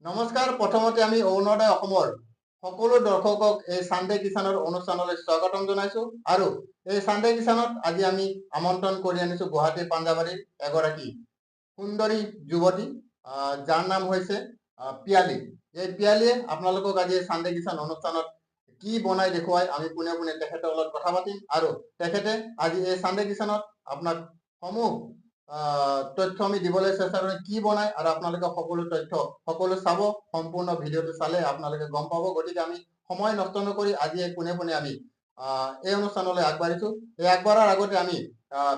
নমস্কাৰ। প্ৰথমতে আমি অৰুণোদয় অসমৰ সকলো দৰ্শকক এই চানডে কিষাণৰ অনুষ্ঠানলৈ স্বাগতম জনাইছো আৰু এই চানডে কিষাণত আজি আমি আমন্ত্ৰণ কৰি আনিছো গুৱাহাটীৰ পাঞ্জাবাৰীৰ এগৰাকী সুন্দৰী যুৱতী যাৰ নাম হৈছে পিয়ালি। এই পিয়ালিয়ে আপোনালোকক আজি এই চানডে কিষাণ অনুষ্ঠানত কি বনাই দেখুৱাই আমি পোনে পোনে তেখেতৰ লগত কথা পাতিম আৰু তেখেতে আজি এই চানডে কিষাণত আপোনাক সমূহ তথ্য আমি দিবলৈ চেষ্টা কৰিম কি বনাই আৰু আপোনালোকে সকলো তথ্য সকলো চাব। সম্পূৰ্ণ ভিডিঅ'টো চালে আপোনালোকে গম পাব। গতিকে আমি সময় নষ্ট নকৰি আজি পোনে পোনে আমি এই অনুষ্ঠানলৈ আগবাঢ়িছো। এই আগবঢ়াৰ আগতে আমি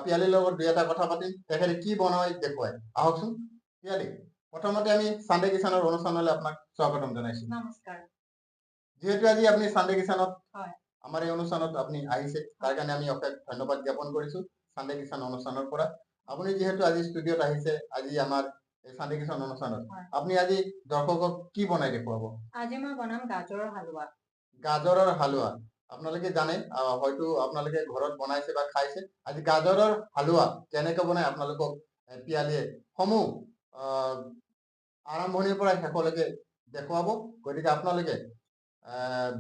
পিয়ালিৰ লগত দুই এটা কথা পাতিম, তেখেতে কি বনাই দেখুৱাই। আহকচোন পিয়ালি, প্ৰথমতে আমি চানডে কিষাণৰ অনুষ্ঠানলৈ আপোনাক স্বাগতম জনাইছো। নমস্কাৰ। যিহেতু আজি আপুনি চানডে কিষাণত হয় আমাৰ এই অনুষ্ঠানত আপুনি আহিছে, তাৰ কাৰণে আমি অশেষ ধন্যবাদ জ্ঞাপন কৰিছো চানডে কিষাণ অনুষ্ঠানৰ পৰা। আপুনি যিহেতু আজি ষ্টুডিঅ'ত আহিছে, আজি আমাৰ এই চানডে কিষাণ অনুষ্ঠানত আপুনি আজি দৰ্শকক কি বনাই দেখুৱাব? আজি মই বনাম গাজৰৰ হালোৱা। গাজৰৰ হালোৱা আপোনালোকে জানে, হয়তো আপোনালোকে ঘৰত বনাইছে বা খাইছে। আজি গাজৰৰ হালোৱা কেনেকৈ বনাই আপোনালোকক পিয়ালিয়ে সমূহ আৰম্ভণিৰ পৰা শেষলৈকে দেখুৱাব। গতিকে আপোনালোকে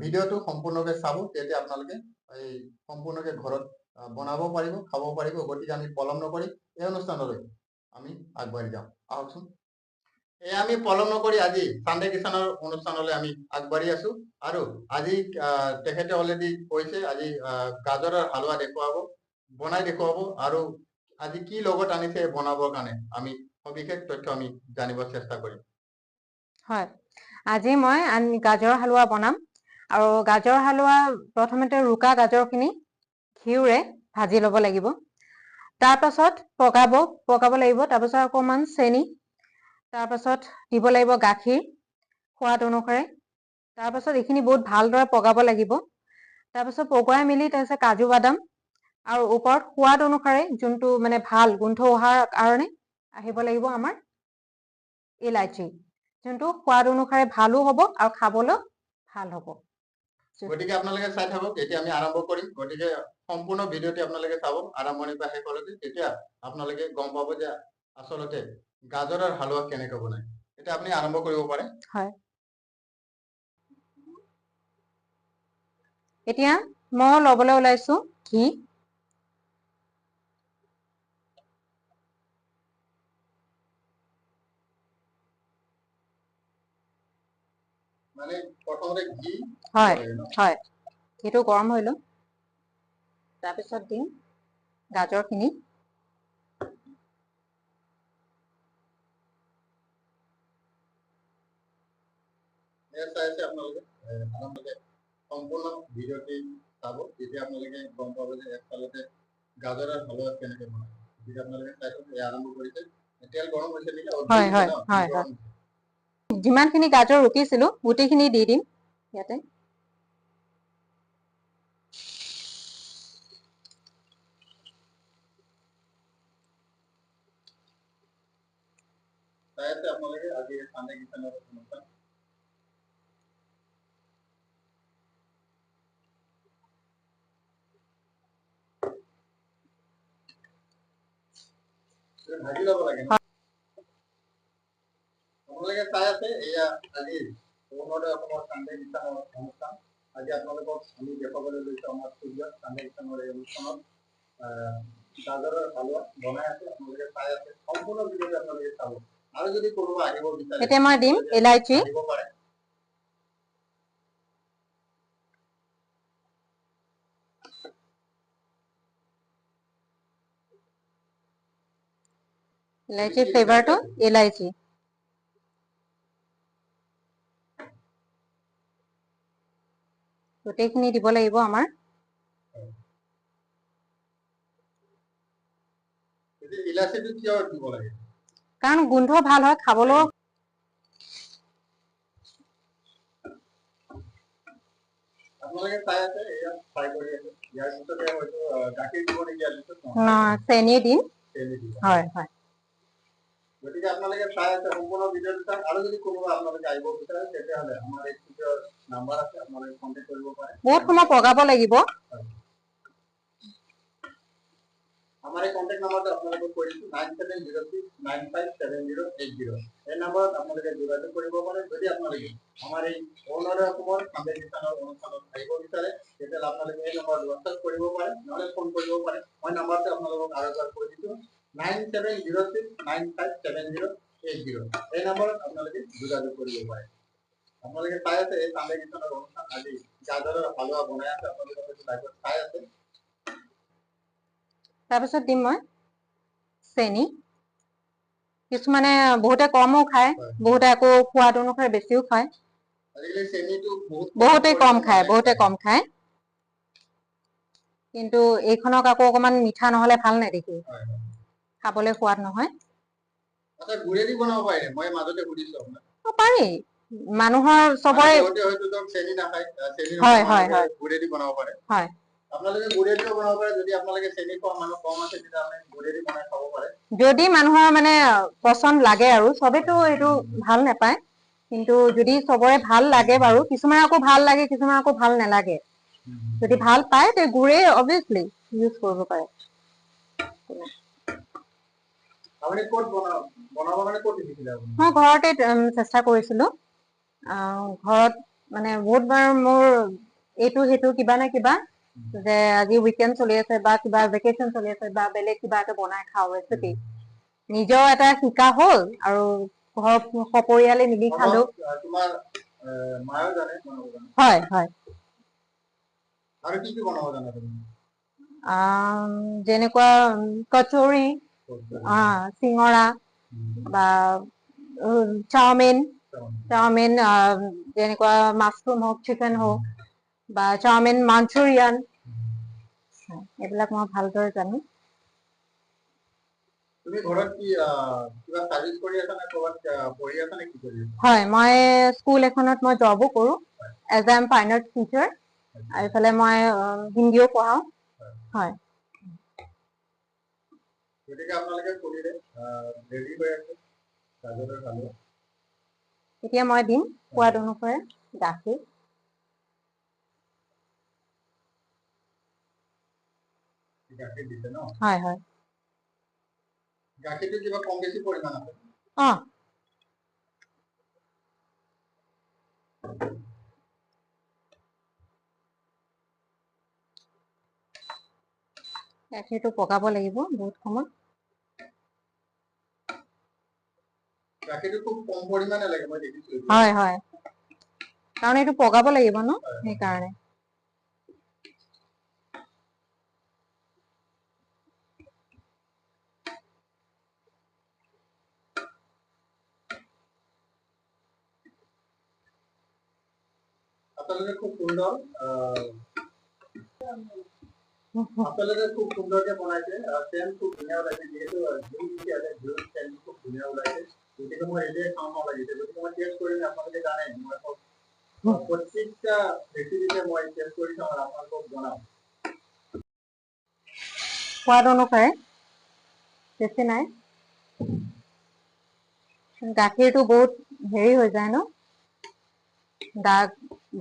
ভিডিঅ'টো সম্পূৰ্ণকৈ চাব, তেতিয়া আপোনালোকে এই সম্পূৰ্ণকৈ ঘৰত বনাব পাৰিব, খাব পাৰিব। গতিকে আমি পলম নকৰি এই অনুষ্ঠানলৈ আমি আগবাঢ়ি যাওঁ। আহকচোন। আমি পলম নকৰি আজি চানডে কিষাণৰ অনুষ্ঠানলৈ আমি আগবাঢ়ি আছো আৰু আজি তেখেতে অলৰেডি কৈছে আজি গাজৰৰ হালোৱা দেখুৱাব, বনাই দেখুৱাব আৰু আজি কি লগত আনিছে বনাবৰ কাৰণে আমি সবিশেষ তথ্য আমি জানিব চেষ্টা কৰিম। হয়, আজি মই গাজৰৰ হালোৱা বনাম আৰু গাজৰ হালোৱা প্ৰথমতে ৰুকা গাজৰখিনি ঘিউৰে ভাজি ল'ব লাগিব। তাৰ পাছত পগাব লাগিব। তাৰপাছত অকণমান চেনি, তাৰপাছত দিব লাগিব গাখীৰ সোৱাদ অনুসাৰে। তাৰপাছত এইখিনি বহুত ভালদৰে পগাব লাগিব। তাৰপাছত পগুৱাই মেলি তাৰপিছত কাজু বাদাম আৰু ওপৰত সোৱাদ অনুসাৰে যোনটো মানে ভাল গোন্ধ অহাৰ কাৰণে আহিব লাগিব আমাৰ ইলাইচি, যোনটো সোৱাদ অনুসাৰে ভালো হ'ব আৰু খাবলৈ ভাল হ'ব। গতিকে আপোনালোকে চাই থাকক, এতিয়া আমি আৰম্ভ কৰিম। গতিকে সম্পূৰ্ণ ভিডিঅ'টি আপোনালোকে চাব আৰম্ভণিৰ পৰা শেষলৈকে, তেতিয়া আপোনালোকে গম পাব যে আচলতে গাজৰৰ হালোৱা কেনেকৈ বনায়। এতিয়া আপুনি আৰম্ভ কৰিব পাৰে। হয়, এতিয়া মই ল'বলৈ ওলাইছো ঘি। মানে প্ৰথমতে ঘি হয় হয়, ঘিটো গৰম হৈ লওক। তাৰপিছত দিম গাজৰখিনি। আপোনালোকে সম্পূৰ্ণ ভিডিঅ'টি চাব, তেতিয়া আপোনালোকে গম পাব যে একফালতে গাজৰৰ হালোৱা কেনেকৈ বনায়। গতিকে আপোনালোকে চাই থাকক, আৰম্ভ কৰিছে। তেল গৰম হৈছে নেকি? হয় হয় হয় হয়, যিমানখিনি গাজৰ ৰুকিছিলো গোটেইখিনি দি দিম ইয়াতে। চাই আছে আপোনালোকে আজি চানডে কিষাণৰ অনুষ্ঠান। ভাজি ল'ব লাগে। আপোনালোকে চাই আছে, এয়া আজি অৰুণোদয় অসমৰ চানডে কিষাণৰ অনুষ্ঠান। আজি আপোনালোকক আমি দেখুৱাবলৈ লৈছো আমাৰ ষ্টুডিঅ'ত চানডে কিষাণৰ এই অনুষ্ঠানত গাজৰৰ হালোৱা বনাই আছে। আপোনালোকে চাই আছে, সম্পূৰ্ণ ভিডিঅ'টো আপোনালোকে চাব। আৰু যদি কোনোবা আহিব বিচাৰে এতিয়া মই দিম ইলাইচি। আহিব পাৰে। ইলাইচি ফ্লেভাৰটো, ইলাইচি গোটেইখিনি দিব লাগিব আমাৰ। ইলাচিটো কিয় দিব লাগে? কাৰণ গোন্ধ ভাল হয়, খাবলৈও। আপোনালোকে চাই আছে, এয়া ফ্ৰাই কৰি আছে। ইয়াৰ পিছতে হয়তো গাখীৰ দিব নেকি? চেনি দিম। হয় হয়। গতিকে আপোনালোকে চাই আছে সম্পূৰ্ণ ভিডিঅ'টো চাওক। আৰু যদি কোনোবা আপোনালোকে আহিব বিচাৰে তেতিয়াহ'লে আমাৰ এই ষ্টুডিঅ'ৰ নাম্বাৰ আছে, আপোনালোকে কণ্টেক্ট কৰিব পাৰে। বহুত সময় পগাব লাগিব। আমাৰ আমাৰ এই কন্টেক্ট নম্বৰটো আপোনালোকক কৈ দিছোঁ 9706957080 এই নম্বৰত আপোনালোকে যোগাযোগ কৰিব পাৰে। যদি আপোনালোকে আমাৰ এই অৰুণোদয় অসমৰ চানডে কিষাণৰ অনুষ্ঠানত আহিব বিচাৰে তেতিয়াহ'লে আপোনালোকে এই নম্বৰত হোৱাটছআপ কৰিব পাৰে, নহ'লে ফোন কৰিব পাৰে। মই নম্বৰটো আপোনালোকক আৰু এবাৰ কৈ দিছোঁ 9706957080 এই নম্বৰত আপোনালোকে যোগাযোগ কৰিব পাৰে। আপোনালোকে চাই আছে এই চানডে কিষাণৰ অনুষ্ঠান আজি গাজৰৰ হালোৱা বনাই আছে, আপোনালোকে লাইভত চাই আছে। তাৰপিছত দিম মই চেনি। কিছুমানে বহুতে কমো খায়, বহুতে আকৌ সোৱাদ অনুসাৰে বেছিও খায়। আজিকালি চেনিটো বহুতে কম খায়, কিন্তু এইখনক আকৌ অকমান মিঠা নহলে ভাল নেদেখি, খাবলৈ সোৱাদ নহয়। আচ্ছা, গুড়েদি বনাব পাৰে? মই মাজতে সুধিছো আপোনাক। পাৰি, মানুহৰ চবৰে হয়তো চেনি নাখায়, গুড়েদি বনাব পাৰে। হয়, আপোনালোকে গুড়েদিও বনাব পাৰে। যদি আপোনালোকে চেনি খোৱা মানুহ কম আছে তেতিয়া আপুনি গুড়েদি বনাই খাব পাৰে। যদি মানুহৰ মানে পচন্দ লাগে আৰু চবেতো এইটো ভাল নাপায়, কিন্তু যদি চবৰে ভাল লাগে বাৰু, কিছুমান আকৌ ভাল লাগে, কিছুমান আকৌ ভাল নালাগে। যদি ভাল পায় তে গুড়ে অবভিয়াছলি ইউজ কৰিব পাৰে। আপুনি ক'ত বনাব মানে ক'ত শিকিছিলে আপুনি? মই ঘৰতে চেষ্টা কৰিছিলো। ঘৰত মানে বহুতবাৰ মোৰ এইটো সেইটো কিবা না কিবা, যে আজি উইকেণ্ড চলি আছে বা কিবা ভেকেশ্যন চলি আছে বা বেলেগ কিবা এটা বনাই খাওঁ ৰেচিপি, নিজৰ এটা শিকা হ'ল আৰু ঘৰ সপৰিয়ালে মিলি খালো। তোমাৰ মায়েও জানে বনাব জানে? হয় হয়। আৰু কি কি বনাব জানা তুমি? যেনেকুৱা কচুৰি, চিঙৰা বা চাওমিন, যেনেকুৱা মাছৰুম হওক, চিকেন হওক বা চাওমিন মাঞ্চুৰিয়ান, এইবিলাক মই ভালদৰে জানো। তুমি ঘৰত কি কিবা সাৰ্ভিস কৰি আছা নে কৰবাত পঢ়ি আছা নে কি কৰি আছা? হয়, মই স্কুল এখনত মই জবো কৰো as a fine art teacher, আৰু এইফালে মই হিন্দীও পঢ়াও। হয়। গতিকে আপোনালোকে কৰিলে ৰেডি হৈ আছে গাজৰৰ হালৱা। এতিয়া মই দিম সোৱাদ অনুসাৰে গাখীৰ। গাখীৰ দিছে ন? হয় হয়। গাখীৰটো কিবা কম বেছি পৰিমাণ আছে? গাখীৰটো পগাব লাগিব বহুত সময়। গাখীৰটো খুব কম পৰিমাণে লাগে, মই দেখিছো। হয় হয়, কাৰণ এইটো পগাব লাগিব ন, সেইকাৰণে। আপোনালোকে খুব সুন্দৰ সুন্দৰকে বনাইছে। তেল খুব ধুনীয়া ওলাইছে, যিহেতু ঘিউ দিছে ইয়াতে, ঘিউৰ তেলটো খুব ধুনীয়া ওলাইছে। গতিকে মই এতিয়াই খাওঁ খাওঁ লাগিছে। গতিকে মই টেষ্ট কৰিম। আপোনালোকে জানে মই প্ৰত্যেকটা ৰেচিপিতে মই টেষ্ট কৰি চাওঁ আৰু আপোনালোকক জনাওঁ। সোৱাদ অনুসাৰে বেছি নাই। গাখীৰটো বহুত হেৰি হৈ যায় ন,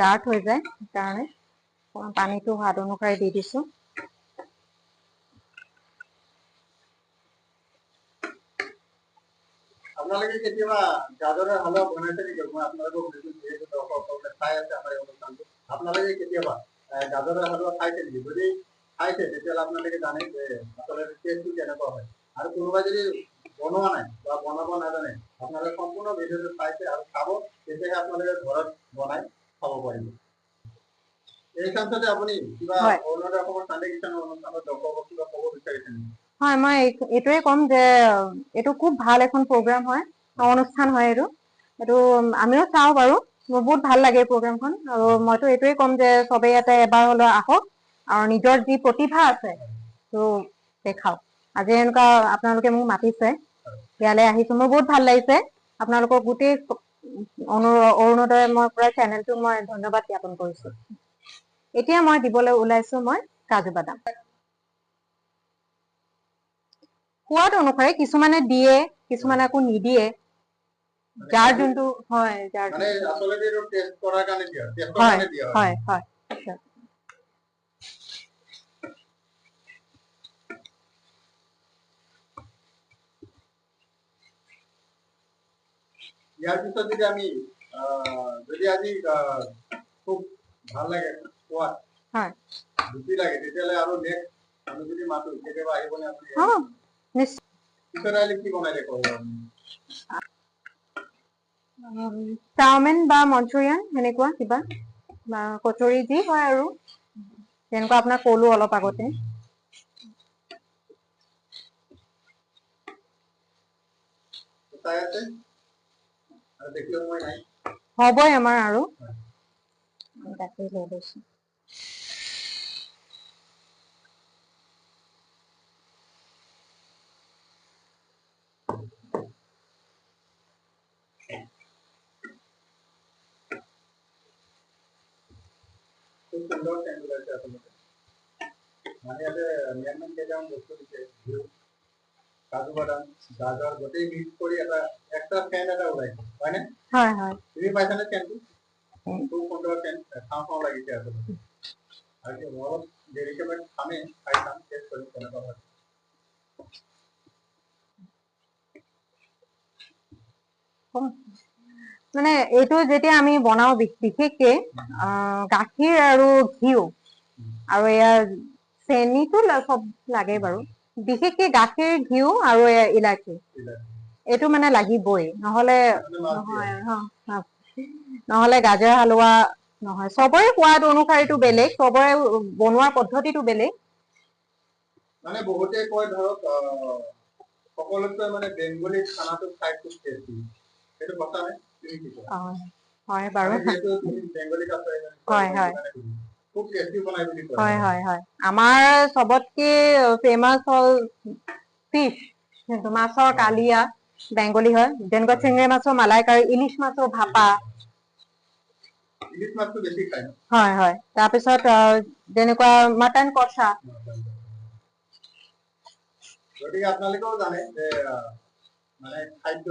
ডাঠ হৈ যায়, সেইকাৰণে পানীটো সোৱাদ অনুসাৰে দি দিছো। আপোনালোকে কেতিয়াবা গাজৰৰ হালৱা বনাইছে নেকি? মই আপোনালোকক সুধিছো, যিহেতু দৰ্শকসকলে চাই আছে আমাৰ এই অনুষ্ঠানটো। আপোনালোকে কেতিয়াবা গাজৰৰ হালৱা খাইছে নেকি? যদি খাইছে তেতিয়াহ'লে আপোনালোকে জানে যে আচলতে টেষ্টটো কেনেকুৱা হয়। আৰু কোনোবাই যদি বনোৱা নাই বা বনাব নাজানে, আপোনালোকে সম্পূৰ্ণ ভিডিঅ'টো চাইছে আৰু চাব, তেতিয়াহে আপোনালোকে ঘৰত বনাই খাব পাৰিব। এই ক্ষেত্ৰতে আপুনি কিবা অৰুণোদয় অসমৰ চানডে কিষাণৰ অনুষ্ঠানত দৰ্শকক কিবা ক'ব বিচাৰিছে নেকি? হয়, মই এইটোৱে ক'ম যে এইটো খুব ভাল এখন প্ৰগ্ৰাম হয়, অনুষ্ঠান হয়। এইটো আমিও চাওঁ বাৰু, মোৰ বহুত ভাল লাগে এই প্ৰগ্ৰামখন। আৰু মইতো এইটোৱে ক'ম যে চবেই ইয়াতে এবাৰ হলেও আহক আৰু নিজৰ যি প্ৰতিভা আছে ত দেখাওক। আজি এনেকুৱা আপোনালোকে মোক মাতিছে, ইয়ালৈ আহিছো, মোৰ বহুত ভাল লাগিছে। আপোনালোকৰ গোটেই অৰুণোদয় পৰা চেনেলটোক মই ধন্যবাদ জ্ঞাপন কৰিছো। এতিয়া মই দিবলৈ ওলাইছো মই কাজু বাদাম। সোৱাদ অনুসাৰে কিছুমানে দিয়ে, কিছুমানে আকৌ নিদিয়ে। যাৰ যোনটো হয়, হয় হয়। ইয়াৰ পিছত যদি আমি যদি আজি খুব ভাল লাগে খোৱাত হয় জুতি লাগে তেতিয়াহ'লে আৰু নেক্সট আমি যদি মাতো কেতিয়াবা আহিবনে আপুনি নিশ্চয় পিছত আহিলে কি বনাই দেখুৱাব আপুনি চাওমিন বা মঞ্চুৰিয়ান সেনেকুৱা কিবা বা কচুৰি যি হয় আৰু যেনেকুৱা আপোনাক ক'লো অলপ আগতে চাই আছে আৰু দেখিলেও মই নাই হ'বই আমাৰ আৰু তাকে লৈ লৈছো খুব সুন্দৰ চেণ্ট ওলাইছে আচলতে মানে ইয়াতে মেইন কেইটামান বস্তু দিছে ঘিউ কাজু বাদাম গাজৰ গোটেই মিক্স কৰি এটা এক্সট্ৰা চেণ্ট এটা ওলাইছে হয়নে হয় হয় তুমি পাইছানে চেণ্টটো খুব সুন্দৰ চেণ্ট খাওঁ খাওঁ লাগিছে আচলতে আৰু অলপ দেৰিকে মই খামেই খাই চাম টেষ্ট কৰিম কেনেকুৱা হয় মানে এইটো যেতিয়া আমি বনাও বিশেষকে গাখীৰ আৰু ঘিউ আৰু ইয়াৰ চেনিটো চব লাগে বাৰু বিশেষকে গাখীৰ ঘিউ আৰু ইলাচি এইটো মানে লাগিবই নহলে নহলে গাজৰ হালোৱা নহয় চবৰে সোৱাদ অনুসাৰীটো বেলেগ চবৰে বনোৱাৰ পদ্ধতিটো বেলেগ মানে বহুতে কয় ধৰক সকলোতকৈ মানে বেংগলী খানাটো খাই খুব টেষ্টি সেইটো কথা নে তুমি কি কোৱা হয় বাৰু যেহেতু তুমি বেংগলী কাছে হয় হয় খুব টেষ্টি বনাই বুলি কয় হয় হয় হয় আমাৰ চবতকে ফেমাস হল ফিশ মাছৰ কালিয়া বেংগলী হয় যেনেকুৱা চিংৰা মাছৰ মালাইকাৰী ইলিশ মাছৰ ভাপা ইলিশ মাছটো বেছি খায় হয় হয় তাৰপিছত যেনেকুৱা মটন কষা গতিকে আপোনালোকেও জানে যে মানে খাদ্য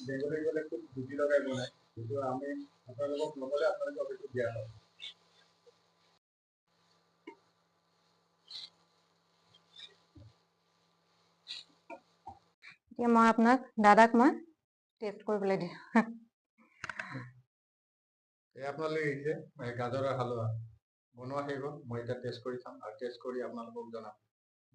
বেংগলী গলে খুব জুতি লগাই বনায় কিন্তু আমি আপোনালোকক নকলে আপোনালোকক এইটো দিয়া হয় এতিয়া মই আপোনাক দাদাক মই টেষ্ট কৰিবলৈ দিওঁ এই আপোনালোকে দেখিছে গাজৰৰ হালোৱা বনোৱা শেষ হ'ল মই এতিয়া টেষ্ট কৰি চাম আৰু টেষ্ট কৰি আপোনালোকক জনাম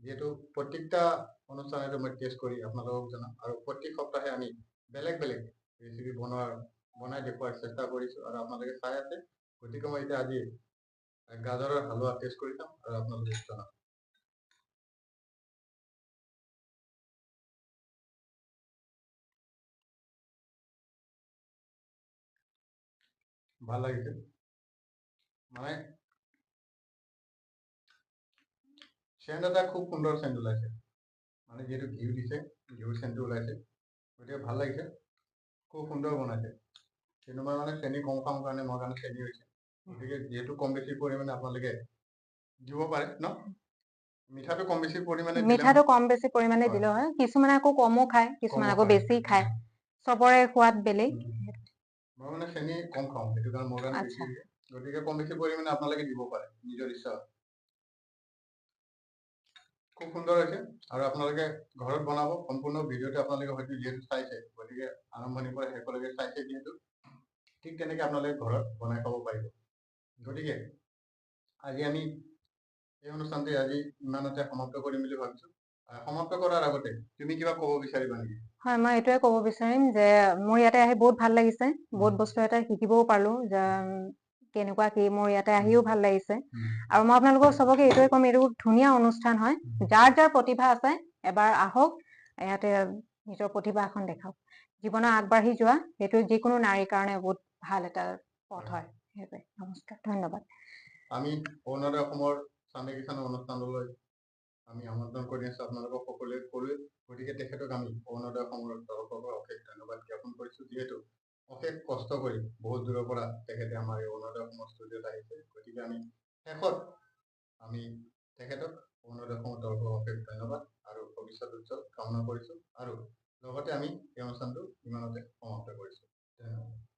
যিহেতু প্ৰত্যেকটা অনুষ্ঠানতে মই টেষ্ট কৰি আপোনালোকক জনাম আৰু প্ৰত্যেক সপ্তাহে আমি বেলেগ বেলেগ ৰেচিপি বনাই দেখুৱাৰ চেষ্টা কৰিছো আৰু আপোনালোকে চাই আছে গতিকে মই এতিয়া আজি গাজৰৰ হালোৱা টেষ্ট কৰি চাম আৰু আপোনালোকক জনাম ভাল লাগিছে মানে চেণ্ট এটা খুব সুন্দৰ চেণ্ট ওলাইছে মানে যিহেতু ঘিউ দিছে ঘিউৰ চেণ্টটো ওলাইছে গতিকে ভাল লাগিছে খুব সুন্দৰ বনাইছে কিন্তু মই মানে চেনি কম খাওঁ কাৰণে মোৰ কাৰণে চেনি হৈছে গতিকে যিহেতু কম বেছি পৰিমাণে আপোনালোকে দিব পাৰে ন মিঠাটো কম বেছি পৰিমাণে দিলে হয় কিছুমানে আকৌ কমো খায় কিছুমানে আকৌ বেছি খায় চবৰে সোৱাদ বেলেগ মই মানে চেনি কম খাওঁ সেইটো কাৰণে মোৰ কাৰণে বেছি হৈছে গতিকে কম বেছি পৰিমাণে আপোনালোকে দিব পাৰে নিজৰ ইচ্ছা খুব সুন্দৰ হৈছে আৰু আপোনালোকে ঘৰত বনাব সম্পূৰ্ণ ভিডিঅ'টো আপোনালোকে হয়তো যিহেতু চাইছে গতিকে আৰম্ভণিৰ পৰা শেষলৈকে চাইছে যিহেতু ঠিক তেনেকে আপোনালোকে ঘৰত বনাই খাব পাৰিব গতিকে আজি আমি এই অনুষ্ঠানটি আজি ইমানতে সমাপ্ত কৰিম বুলি ভাবিছো সমাপ্ত কৰাৰ আগতে তুমি কিবা ক'ব বিচাৰিবা নেকি হয় মই এইটোৱে ক'ব বিচাৰিম যে মোৰ ইয়াতে আহি বহুত ভাল লাগিছে বহুত বস্তু এটা শিকিবও পালো যে কেনেকুৱা কি মোৰ ইয়াতে আহিও ভাল লাগিছে আৰু মই আপোনালোকক চবকে এইটোৱে ক'ম এইটো ধুনীয়া অনুষ্ঠান হয় যাৰ যাৰ প্ৰতিভা আছে এবাৰ আহক ইয়াতে নিজৰ প্ৰতিভা এখন দেখাওক জীৱনত আগবাঢ়ি যোৱা সেইটো যিকোনো নাৰীৰ কাৰণে বহুত ভাল এটা পথ হয় সেইটোৱে নমস্কাৰ ধন্যবাদ আমি অৰুণোদয় অসমৰ চান্দে কিষাণৰ অনুষ্ঠানলৈ আমি আমন্ত্ৰণ কৰি আছো আপোনালোকক সকলোৱে ক'লোৱে গতিকে তেখেতক আমি অৰুণোদয় অসমৰ তৰফৰ পৰা অশেষ ধন্যবাদ জ্ঞাপন কৰিছো যিহেতু অশেষ কষ্ট কৰি বহুত দূৰৰ পৰা তেখেতে আমাৰ এই অৰুণোদয় অসমৰ ষ্টুডিঅ'ত আহিছে গতিকে আমি শেষত আমি তেখেতক অৰুণোদয় অসমৰ তৰফৰ অশেষ ধন্যবাদ আৰু ভৱিষ্যত উজ্জ্বল কামনা কৰিছো আৰু লগতে আমি এই অনুষ্ঠানটো ইমানতে সমাপ্ত কৰিছো ধন্যবাদ